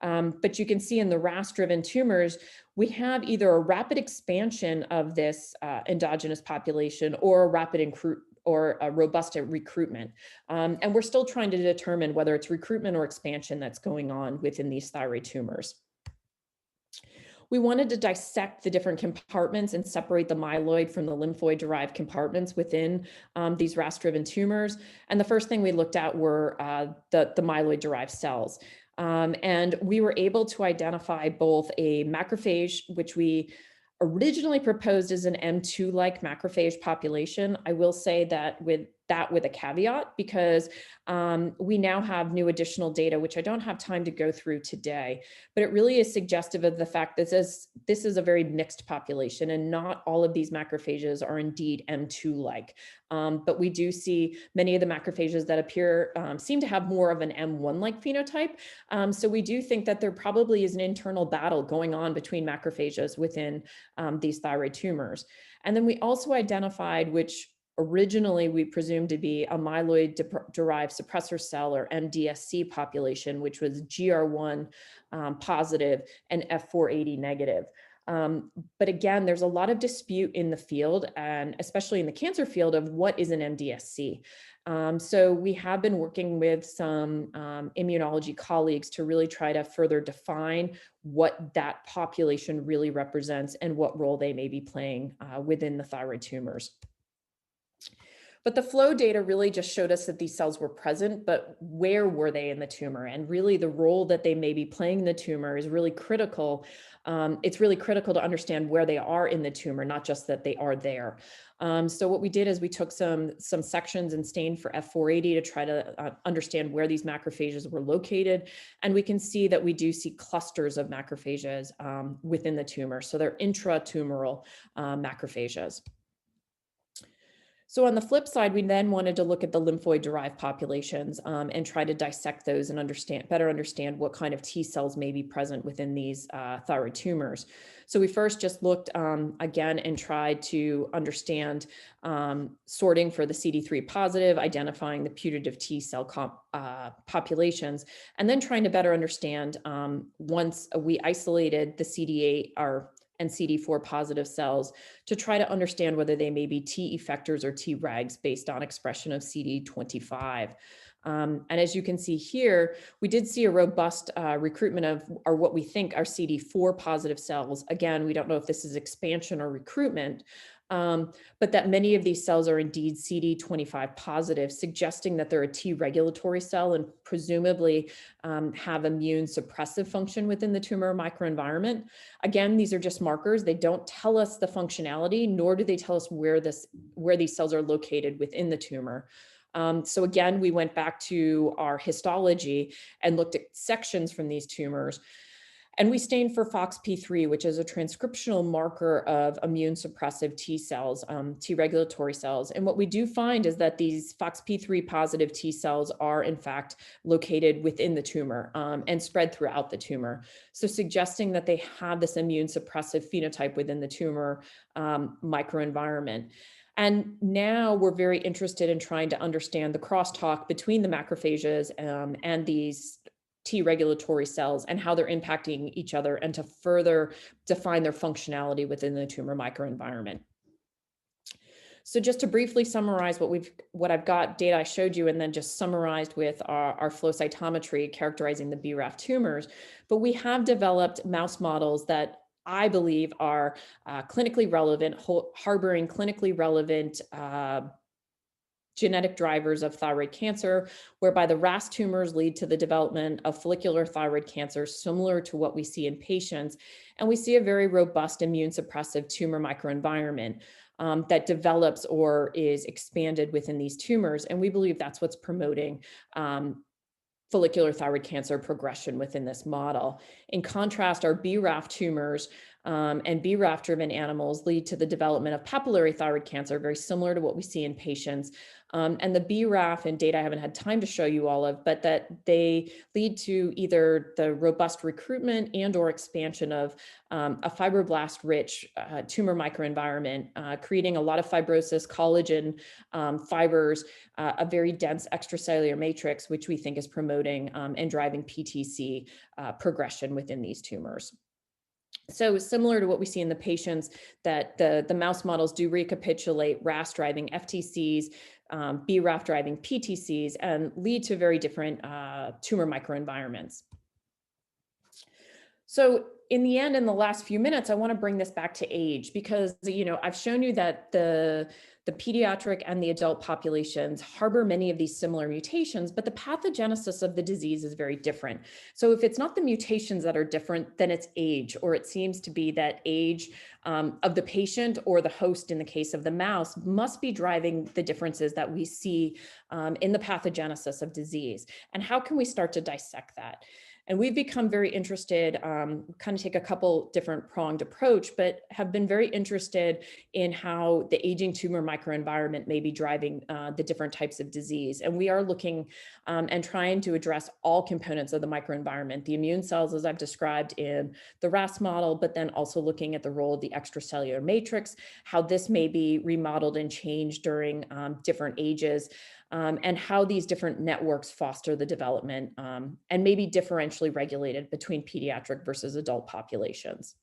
S4: But you can see in the RAS-driven tumors, we have either a rapid expansion of this endogenous population or a rapid or a robust recruitment. And we're still trying to determine whether it's recruitment or expansion that's going on within these thyroid tumors. We wanted to dissect the different compartments and separate the myeloid from the lymphoid-derived compartments within these RAS-driven tumors. And the first thing we looked at were the myeloid-derived cells. And we were able to identify both a macrophage, which we originally proposed as an M2-like macrophage population. I will say that with that with a caveat, because we now have new additional data, which I don't have time to go through today, but it really is suggestive of the fact that this is a very mixed population, and not all of these macrophages are indeed M2-like. But we do see many of the macrophages that appear seem to have more of an M1-like phenotype. So we do think that there probably is an internal battle going on between macrophages within these thyroid tumors. And then we also identified, which originally we presumed to be a myeloid-derived suppressor cell, or MDSC population, which was GR1 positive and F480 negative. But again, there's a lot of dispute in the field, and especially in the cancer field, of what is an MDSC. So we have been working with some immunology colleagues to really try to further define what that population really represents and what role they may be playing within the thyroid tumors. But the flow data really just showed us that these cells were present, but where were they in the tumor? And really the role that they may be playing in the tumor is really critical. It's really critical to understand where they are in the tumor, not just that they are there. So what we did is we took some sections and stained for F480 to try to understand where these macrophages were located. And we can see that we do see clusters of macrophages within the tumor. So they're intratumoral macrophages. So on the flip side, we then wanted to look at the lymphoid-derived populations and try to dissect those and better understand what kind of T cells may be present within these thyroid tumors. So we first just looked again and tried to understand sorting for the CD3 positive, identifying the putative T cell populations, and then trying to better understand once we isolated the CD8 and CD4 positive cells to try to understand whether they may be T effectors or Tregs based on expression of CD25. And as you can see here, we did see a robust recruitment of what we think are CD4 positive cells. Again, we don't know if this is expansion or recruitment, but that many of these cells are indeed CD25 positive, suggesting that they're a T regulatory cell and presumably have immune suppressive function within the tumor microenvironment. Again, these are just markers. They don't tell us the functionality, nor do they tell us where these cells are located within the tumor. So again, we went back to our histology and looked at sections from these tumors. And we stained for FOXP3, which is a transcriptional marker of immune suppressive T cells, T regulatory cells. And what we do find is that these FOXP3 positive T cells are in fact located within the tumor and spread throughout the tumor. So suggesting that they have this immune suppressive phenotype within the tumor microenvironment. And now we're very interested in trying to understand the crosstalk between the macrophages and these T regulatory cells and how they're impacting each other, and to further define their functionality within the tumor microenvironment. So just to briefly summarize what I've got data I showed you, and then just summarized with our flow cytometry characterizing the BRAF tumors, but we have developed mouse models that I believe are clinically relevant, harboring clinically relevant genetic drivers of thyroid cancer, whereby the RAS tumors lead to the development of follicular thyroid cancer, similar to what we see in patients. And we see a very robust immune suppressive tumor microenvironment that develops or is expanded within these tumors. And we believe that's what's promoting follicular thyroid cancer progression within this model. In contrast, our BRAF tumors and BRAF-driven animals lead to the development of papillary thyroid cancer, very similar to what we see in patients. And the BRAF and data I haven't had time to show you all of, but that they lead to either the robust recruitment and or expansion of a fibroblast-rich tumor microenvironment, creating a lot of fibrosis, collagen fibers, a very dense extracellular matrix, which we think is promoting and driving PTC progression within these tumors. So similar to what we see in the patients, that the mouse models do recapitulate RAS driving FTCs, BRAF driving PTCs, and lead to very different tumor microenvironments. So in the end, in the last few minutes, I want to bring this back to age because, I've shown you that the pediatric and the adult populations harbor many of these similar mutations, but the pathogenesis of the disease is very different. So if it's not the mutations that are different, then it's age, or it seems to be that age of the patient or the host in the case of the mouse must be driving the differences that we see in the pathogenesis of disease. And how can we start to dissect that? And we've become very interested, kind of take a couple different pronged approach, but have been very interested in how the aging tumor microenvironment may be driving the different types of disease. And we are looking and trying to address all components of the microenvironment, the immune cells, as I've described in the RAS model, but then also looking at the role of the extracellular matrix, how this may be remodeled and changed during different ages, and how these different networks foster the development and maybe differentially regulated between pediatric versus adult populations.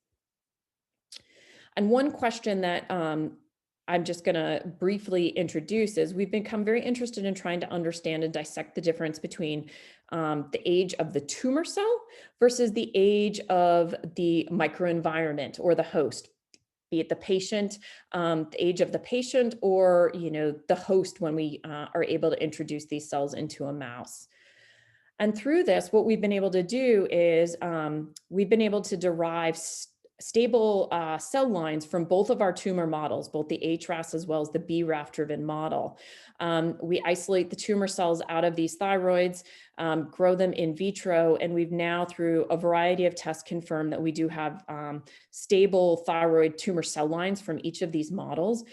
S4: And one question that I'm just going to briefly introduce is we've become very interested in trying to understand and dissect the difference between the age of the tumor cell versus the age of the microenvironment or the host, be it the patient, the age of the patient, or the host when we are able to introduce these cells into a mouse. And through this, what we've been able to do is we've been able to derive stable cell lines from both of our tumor models, both the HRAS as well as the BRAF-driven model. We isolate the tumor cells out of these thyroids, grow them in vitro, and we've now, through a variety of tests, confirmed that we do have stable thyroid tumor cell lines from each of these models.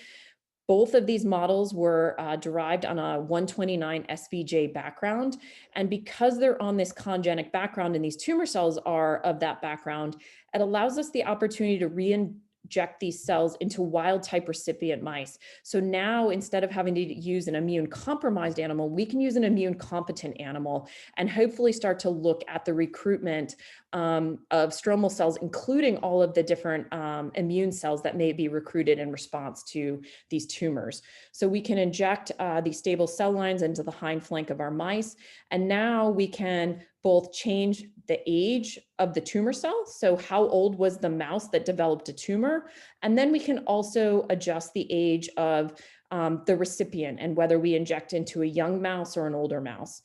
S4: Both of these models were derived on a 129 SVJ background. And because they're on this congeneric background and these tumor cells are of that background, it allows us the opportunity to reinject these cells into wild type recipient mice. So now, instead of having to use an immune compromised animal, we can use an immune competent animal and hopefully start to look at the recruitment of stromal cells, including all of the different immune cells that may be recruited in response to these tumors. So we can inject these stable cell lines into the hind flank of our mice. And now we can both change the age of the tumor cell. So how old was the mouse that developed a tumor? And then we can also adjust the age of the recipient and whether we inject into a young mouse or an older mouse.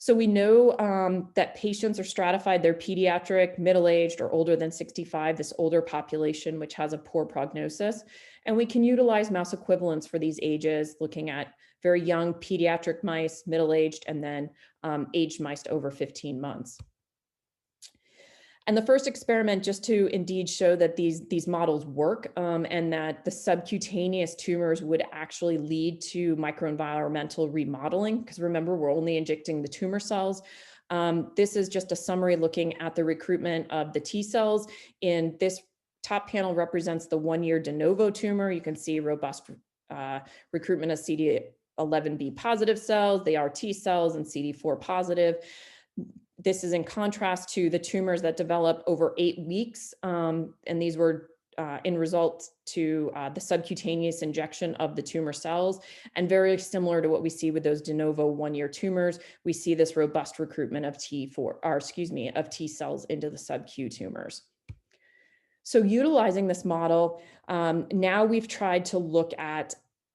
S4: So we know that patients are stratified, they're pediatric, middle-aged, or older than 65, this older population, which has a poor prognosis. And we can utilize mouse equivalents for these ages, looking at very young pediatric mice, middle-aged, and then aged mice over 15 months. And the first experiment, just to indeed show that these models work and that the subcutaneous tumors would actually lead to microenvironmental remodeling, because remember, we're only injecting the tumor cells. This is just a summary looking at the recruitment of the T cells. In this top panel represents the 1-year de novo tumor. You can see robust recruitment of CD11B positive cells, the RT cells, and CD4 positive. This is in contrast to the tumors that develop over 8 weeks, and these were in result to the subcutaneous injection of the tumor cells, and very similar to what we see with those de novo 1-year tumors. We see this robust recruitment of T cells into the sub-Q tumors. So utilizing this model, now we've tried to look at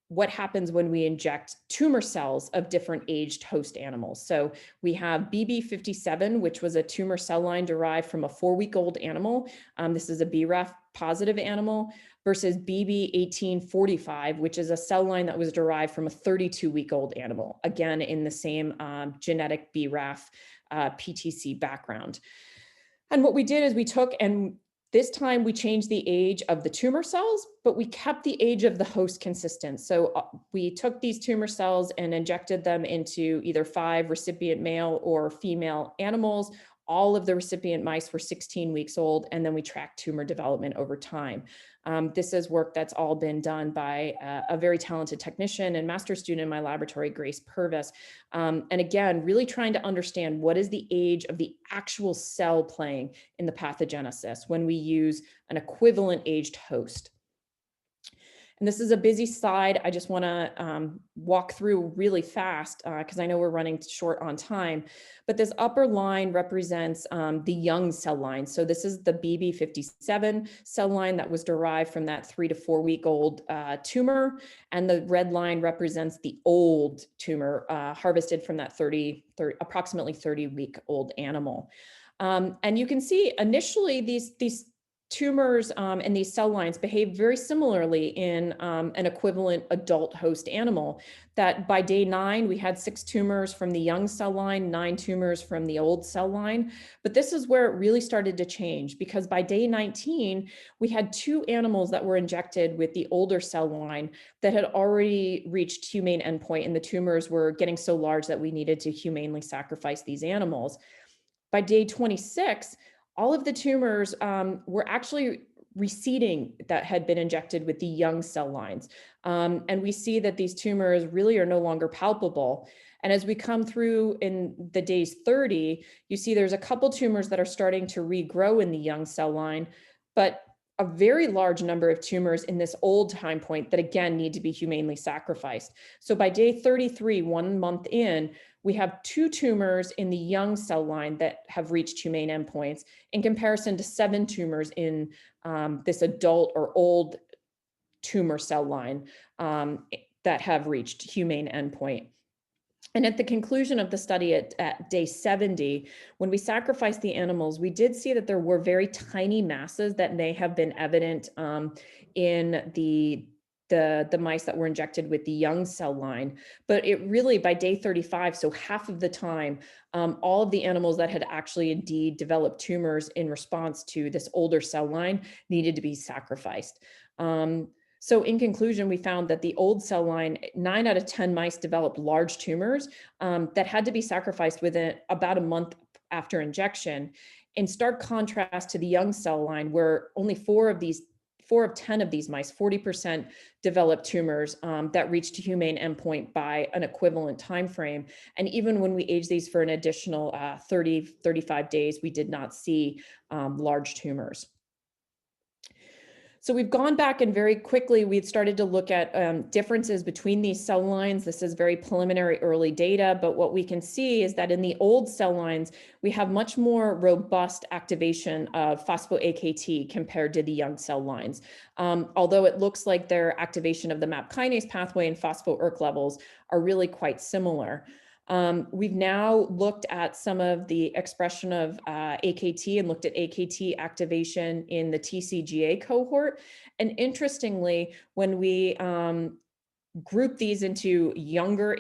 S4: what happens when we inject tumor cells of different aged host animals. So we have BB57, which was a tumor cell line derived from a 4-week-old animal. This is a BRAF positive animal, versus BB1845, which is a cell line that was derived from a 32-week-old animal, again, in the same genetic BRAF PTC background. And what we did is we took, and this time we changed the age of the tumor cells, but we kept the age of the host consistent. So we took these tumor cells and injected them into either 5 recipient male or female animals. All of the recipient mice were 16 weeks old, and then we tracked tumor development over time. This is work that's all been done by a very talented technician and master's student in my laboratory, Grace Purvis. And again, really trying to understand what is the age of the actual cell playing in the pathogenesis when we use an equivalent aged host. And this is a busy slide. I just want to walk through really fast because I know we're running short on time. But this upper line represents the young cell line. So this is the BB57 cell line that was derived from that 3 to 4 week old tumor. And the red line represents the old tumor harvested from that approximately 30 week old animal. And you can see initially these tumors and these cell lines behave very similarly in an equivalent adult host animal, that by day 9, we had 6 tumors from the young cell line, 9 tumors from the old cell line. But this is where it really started to change, because by day 19, we had 2 animals that were injected with the older cell line that had already reached humane endpoint, and the tumors were getting so large that we needed to humanely sacrifice these animals. By day 26, all of the tumors were actually receding that had been injected with the young cell lines. And we see that these tumors really are no longer palpable. And as we come through in the days 30, you see there's a couple tumors that are starting to regrow in the young cell line, but a very large number of tumors in this old time point that again need to be humanely sacrificed. So by day 33, 1 month in, we have 2 tumors in the young cell line that have reached humane endpoints in comparison to 7 tumors in this adult or old tumor cell line that have reached humane endpoint. And at the conclusion of the study at day 70, when we sacrificed the animals, we did see that there were very tiny masses that may have been evident in the mice that were injected with the young cell line. But it really, by day 35, so half of the time, all of the animals that had actually indeed developed tumors in response to this older cell line needed to be sacrificed. So in conclusion, we found that the old cell line, 9 out of 10 mice developed large tumors that had to be sacrificed within about a month after injection, in stark contrast to the young cell line, where only 4 of 10 of these mice, 40%, developed tumors that reached a humane endpoint by an equivalent time frame. And even when we aged these for an additional 35 days, we did not see large tumors. So we've gone back and very quickly, we've started to look at differences between these cell lines. This is very preliminary early data, but what we can see is that in the old cell lines, we have much more robust activation of phospho-AKT compared to the young cell lines. Although it looks like their activation of the MAP kinase pathway and phospho-ERK levels are really quite similar. We've now looked at some of the expression of AKT and looked at AKT activation in the TCGA cohort. And interestingly, when we group these into younger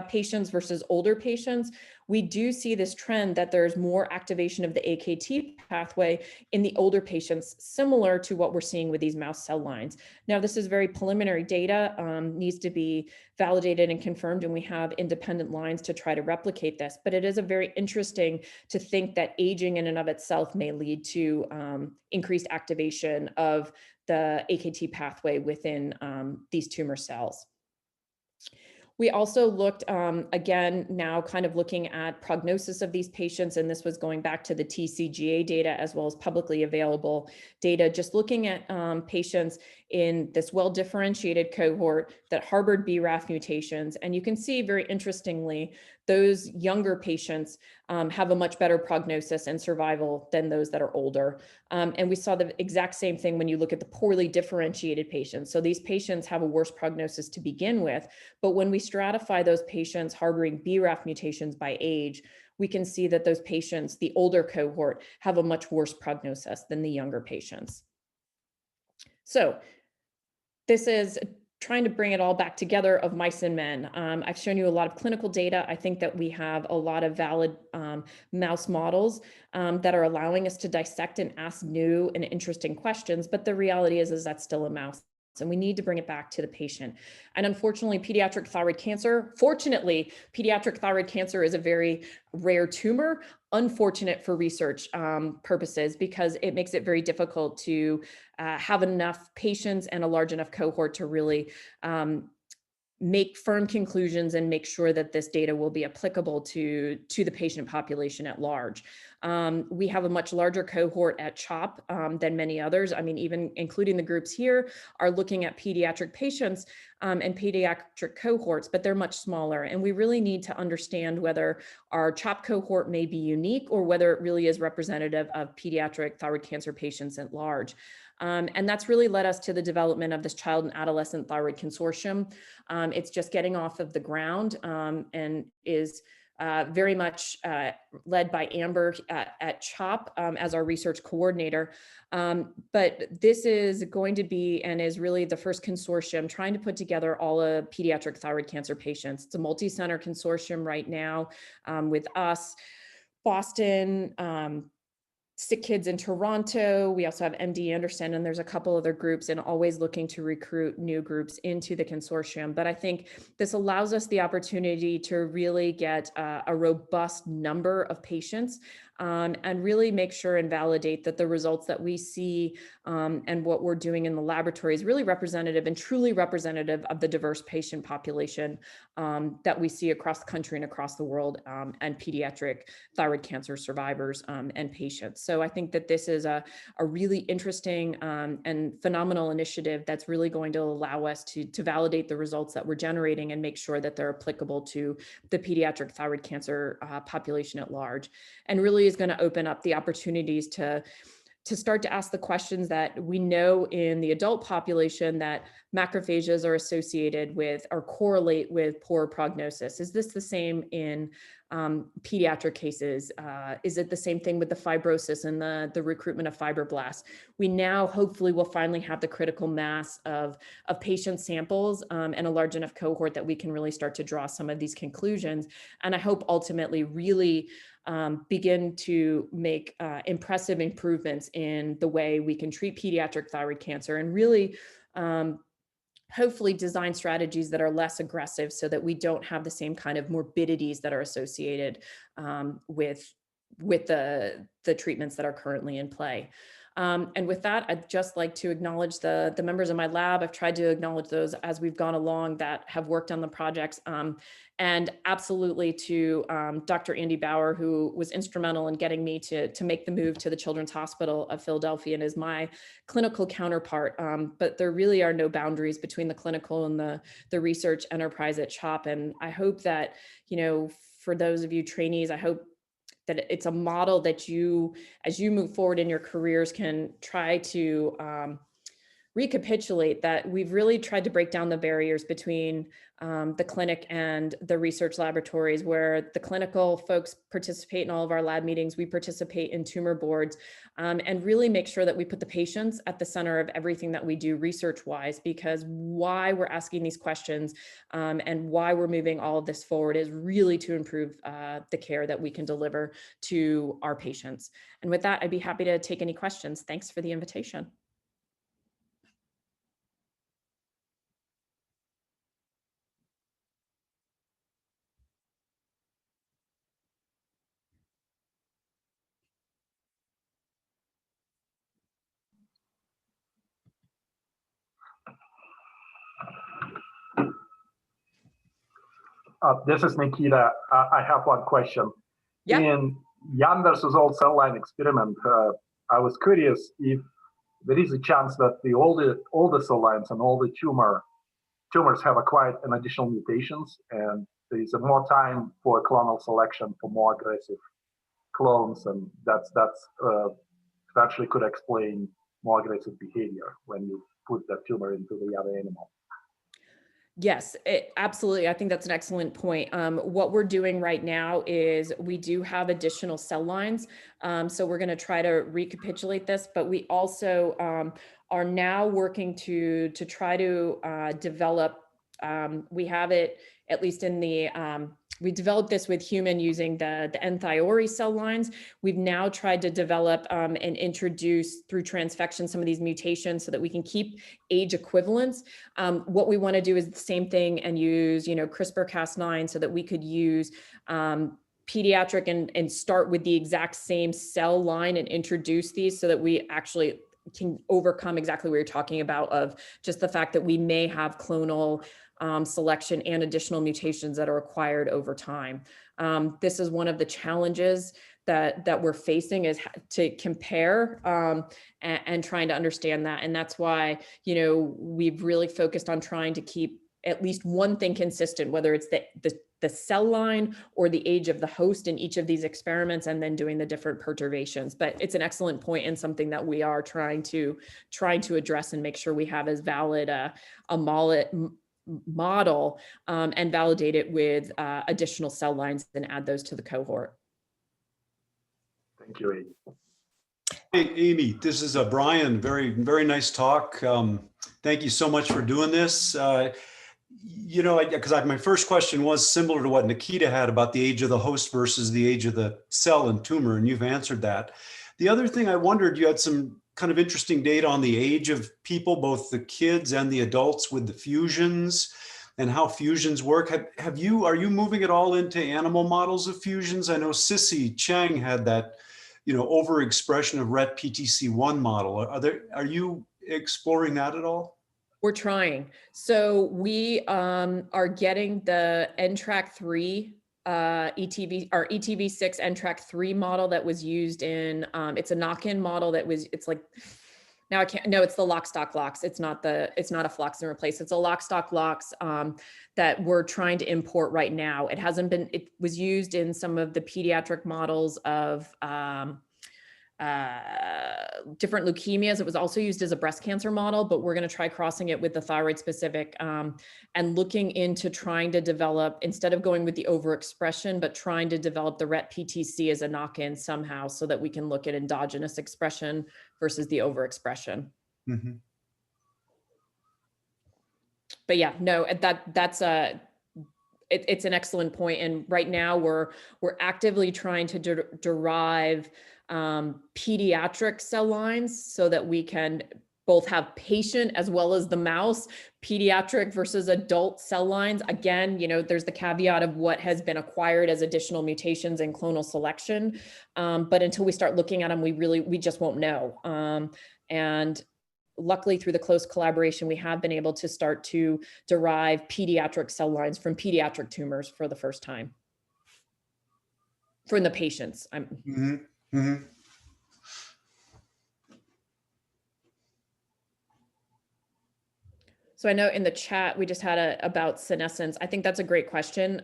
S4: patients versus older patients, we do see this trend that there's more activation of the AKT pathway in the older patients, similar to what we're seeing with these mouse cell lines. Now, this is very preliminary data, needs to be validated and confirmed, and we have independent lines to try to replicate this. But it is a very interesting to think that aging in and of itself may lead to increased activation of the AKT pathway within these tumor cells. We also looked, again, now kind of looking at prognosis of these patients, and this was going back to the TCGA data as well as publicly available data, just looking at patients in this well-differentiated cohort that harbored BRAF mutations. And you can see very interestingly, those younger patients have a much better prognosis and survival than those that are older. And we saw the exact same thing when you look at the poorly differentiated patients. So these patients have a worse prognosis to begin with, but when we stratify those patients harboring BRAF mutations by age, we can see that those patients, the older cohort, have a much worse prognosis than the younger patients. So this is trying to bring it all back together of mice and men. I've shown you a lot of clinical data. I think that we have a lot of valid mouse models that are allowing us to dissect and ask new and interesting questions. But the reality is that's still a mouse. And we need to bring it back to the patient. And unfortunately, fortunately, pediatric thyroid cancer is a very rare tumor, unfortunate for research purposes, because it makes it very difficult to have enough patients and a large enough cohort to really make firm conclusions and make sure that this data will be applicable to the patient population at large. We have a much larger cohort at CHOP than many others. I mean, even including the groups here are looking at pediatric patients and pediatric cohorts, but they're much smaller. And we really need to understand whether our CHOP cohort may be unique or whether it really is representative of pediatric thyroid cancer patients at large. And that's really led us to the development of this Child and Adolescent Thyroid Consortium. It's just getting off of the ground and is very much led by Amber at CHOP as our research coordinator. But this is going to be and is really the first consortium trying to put together all of pediatric thyroid cancer patients. It's a multi-center consortium right now with us, Boston, Sick Kids in Toronto. We also have MD Anderson, and there's a couple other groups, and always looking to recruit new groups into the consortium. But I think this allows us the opportunity to really get a robust number of patients and really make sure and validate that the results that we see and what we're doing in the laboratory is really representative and truly representative of the diverse patient population that we see across the country and across the world, and pediatric thyroid cancer survivors and patients. So I think that this is a really interesting and phenomenal initiative that's really going to allow us to validate the results that we're generating and make sure that they're applicable to the pediatric thyroid cancer population at large, and really is going to open up the opportunities to start to ask the questions that we know in the adult population that macrophages are associated with or correlate with poor prognosis. Is this the same in pediatric cases? Is it the same thing with the fibrosis and the recruitment of fibroblasts? We now hopefully will finally have the critical mass of patient samples and a large enough cohort that we can really start to draw some of these conclusions. And I hope ultimately really begin to make impressive improvements in the way we can treat pediatric thyroid cancer, and really hopefully design strategies that are less aggressive so that we don't have the same kind of morbidities that are associated with the treatments that are currently in play. And with that, I'd just like to acknowledge the members of my lab. I've tried to acknowledge those as we've gone along that have worked on the projects. And absolutely to Dr. Andy Bauer, who was instrumental in getting me to make the move to the Children's Hospital of Philadelphia and is my clinical counterpart. But there really are no boundaries between the clinical and the research enterprise at CHOP. And I hope that, you know, for those of you trainees, I hope that it's a model that you, as you move forward in your careers, can try to recapitulate that we've really tried to break down the barriers between the clinic and the research laboratories, where the clinical folks participate in all of our lab meetings, we participate in tumor boards, and really make sure that we put the patients at the center of everything that we do research-wise, because why we're asking these questions and why we're moving all of this forward is really to improve the care that we can deliver to our patients. And with that, I'd be happy to take any questions. Thanks for the invitation.
S3: This is Nikita. I have one question.
S4: Yeah.
S3: In young versus old cell line experiment, I was curious if there is a chance that the older cell lines and all the tumors have acquired an additional mutations, and there is more time for clonal selection for more aggressive clones, and that's actually could explain more aggressive behavior when you put that tumor into the other animal.
S4: Yes, absolutely. I think that's an excellent point. What we're doing right now is we do have additional cell lines. So we're going to try to recapitulate this, but we also are now working to try to develop, we have it at least in the, we developed this with human using the N-Thyroid cell lines. We've now tried to develop and introduce through transfection some of these mutations so that we can keep age equivalence. What we want to do is the same thing and use, CRISPR-Cas9 so that we could use pediatric and start with the exact same cell line and introduce these so that we actually can overcome exactly what you're talking about, of just the fact that we may have clonal selection and additional mutations that are acquired over time. This is one of the challenges that we're facing, is to compare and trying to understand that. And that's why, we've really focused on trying to keep at least one thing consistent, whether it's the cell line or the age of the host in each of these experiments, and then doing the different perturbations. But it's an excellent point, and something that we are trying to address and make sure we have as valid a model and validate it with additional cell lines and add those to the cohort.
S3: Thank you, Amy.
S5: Hey, Amy, this is Brian. Very, very nice talk. Thank you so much for doing this. Because my first question was similar to what Nikita had about the age of the host versus the age of the cell and tumor, and you've answered that. The other thing I wondered, you had some kind of interesting data on the age of people, both the kids and the adults, with the fusions and how fusions work. Are you moving it all into animal models of fusions? I know Sissy Chang had that, overexpression of RET PTC1 model. Are you exploring that at all?
S4: We're trying. So we are getting the NTRK3 ETV6 NTRK3 model that was used in, it's a knock-in model that was, it's like, now I can't, no, it's the lock, stock, locks. It's not a flux and replace. It's a lock, stock, locks that we're trying to import right now. It was used in some of the pediatric models of different leukemias. It was also used as a breast cancer model, but we're going to try crossing it with the thyroid specific and looking into trying to develop, instead of going with the overexpression, but trying to develop the RET PTC as a knock-in somehow, so that we can look at endogenous expression versus the overexpression.
S5: Mm-hmm.
S4: But yeah, no, that's it's an excellent point. And right now we're actively trying to derive pediatric cell lines, so that we can both have patient as well as the mouse, pediatric versus adult cell lines. Again, there's the caveat of what has been acquired as additional mutations and clonal selection. But until we start looking at them, we just won't know. And luckily, through the close collaboration, we have been able to start to derive pediatric cell lines from pediatric tumors for the first time. From the patients.
S5: Mm-hmm. Mm-hmm.
S4: So I know in the chat, we just had about senescence. I think that's a great question.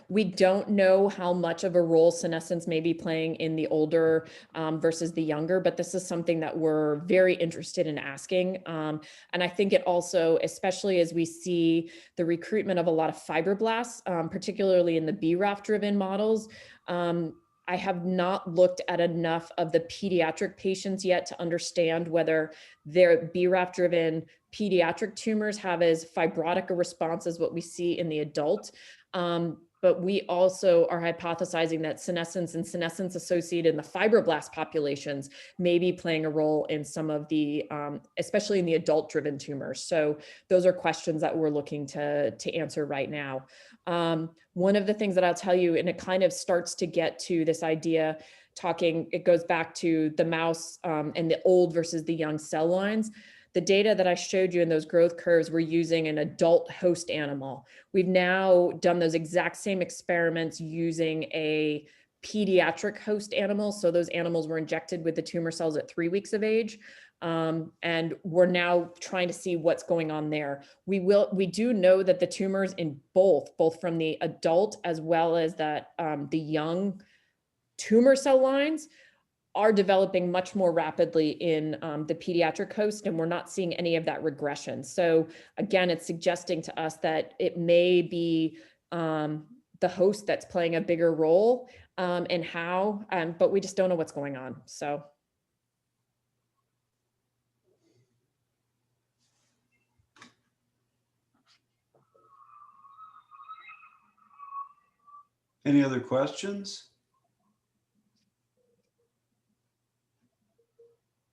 S4: We don't know how much of a role senescence may be playing in the older versus the younger, but this is something that we're very interested in asking. And I think it also, especially as we see the recruitment of a lot of fibroblasts, particularly in the BRAF driven models, I have not looked at enough of the pediatric patients yet to understand whether their BRAF driven pediatric tumors have as fibrotic a response as what we see in the adult. But we also are hypothesizing that senescence and senescence associated in the fibroblast populations may be playing a role in some of the, especially in the adult driven tumors. So those are questions that we're looking to answer right now. One of the things that I'll tell you, and it kind of starts to get to this idea, it goes back to the mouse and the old versus the young cell lines. The data that I showed you in those growth curves, we're using an adult host animal. We've now done those exact same experiments using a pediatric host animal. So those animals were injected with the tumor cells at 3 weeks of age. And we're now trying to see what's going on there. We do know that the tumors in both from the adult as well as that the young tumor cell lines are developing much more rapidly in the pediatric host, and we're not seeing any of that regression. So again, it's suggesting to us that it may be the host that's playing a bigger role in how, but we just don't know what's going on. So.
S5: Any other questions?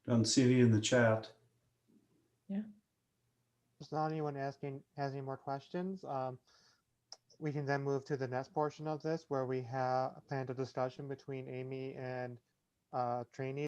S5: Don't see any in the chat.
S4: Yeah.
S2: There's not anyone has any more questions. We can then move to the next portion of this, where we have planned a discussion between Amy and trainees.